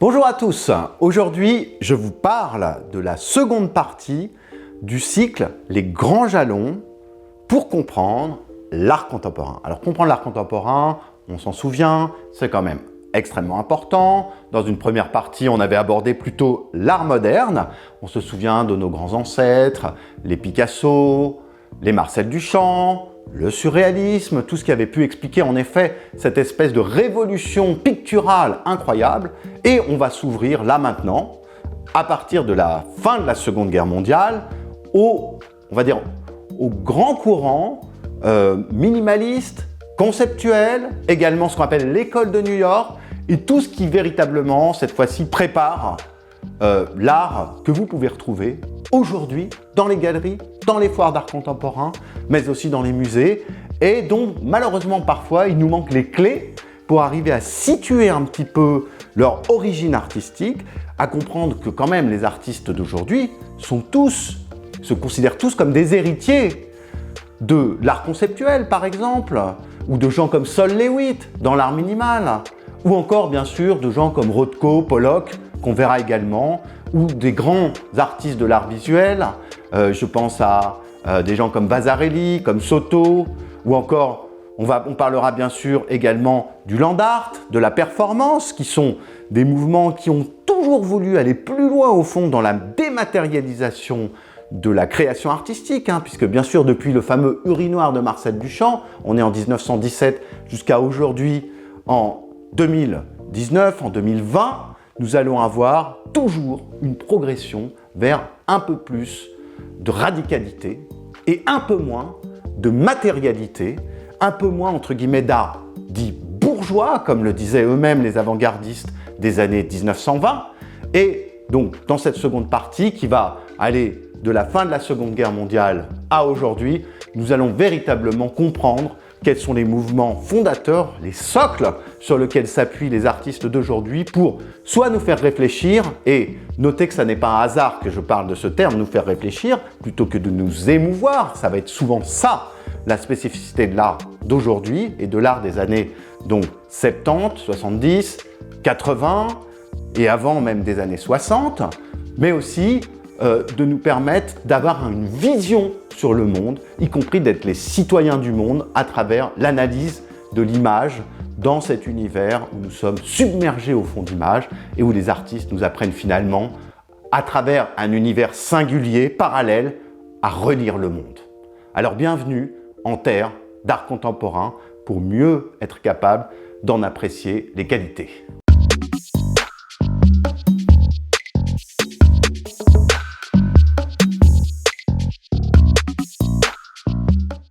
Bonjour à tous, aujourd'hui je vous parle de la seconde partie du cycle Les grands jalons pour comprendre l'art contemporain. Alors comprendre l'art contemporain, on s'en souvient, c'est quand même extrêmement important. Dans une première partie, on avait abordé plutôt l'art moderne. On se souvient de nos grands ancêtres, les Picasso, les Marcel Duchamp, le surréalisme, tout ce qui avait pu expliquer en effet cette espèce de révolution picturale incroyable. Et on va s'ouvrir là maintenant, à partir de la fin de la Seconde Guerre mondiale, on va dire, au grand courant minimaliste, conceptuel, également ce qu'on appelle l'école de New York, et tout ce qui véritablement, cette fois-ci, prépare l'art que vous pouvez retrouver aujourd'hui dans les galeries, dans les foires d'art contemporain, mais aussi dans les musées, et dont malheureusement parfois il nous manque les clés pour arriver à situer un petit peu leur origine artistique, à comprendre que quand même les artistes d'aujourd'hui se considèrent tous comme des héritiers de l'art conceptuel par exemple, ou de gens comme Sol Lewitt dans l'art minimal, ou encore bien sûr de gens comme Rothko, Pollock, qu'on verra également, ou des grands artistes de l'art visuel, je pense à des gens comme Vasarely, comme Soto, ou encore, on parlera bien sûr également du land art, de la performance, qui sont des mouvements qui ont toujours voulu aller plus loin au fond dans la dématérialisation de la création artistique, puisque bien sûr depuis le fameux urinoir de Marcel Duchamp, on est en 1917 jusqu'à aujourd'hui en 2019, en 2020, nous allons avoir toujours une progression vers un peu plus de radicalité et un peu moins de matérialité, un peu moins entre guillemets d'art dit bourgeois, comme le disaient eux-mêmes les avant-gardistes des années 1920. Et donc dans cette seconde partie qui va aller de la fin de la Seconde Guerre mondiale à aujourd'hui, nous allons véritablement comprendre quels sont les mouvements fondateurs, les socles sur lesquels s'appuient les artistes d'aujourd'hui pour soit nous faire réfléchir, et notez que ça n'est pas un hasard que je parle de ce terme, nous faire réfléchir, plutôt que de nous émouvoir, ça va être souvent ça, la spécificité de l'art d'aujourd'hui et de l'art des années donc 70, 70, 80 et avant même des années 60, mais aussi de nous permettre d'avoir une vision sur le monde, y compris d'être les citoyens du monde à travers l'analyse de l'image dans cet univers où nous sommes submergés au fond d'images et où les artistes nous apprennent finalement, à travers un univers singulier, parallèle, à relire le monde. Alors bienvenue en terre d'art contemporain pour mieux être capable d'en apprécier les qualités.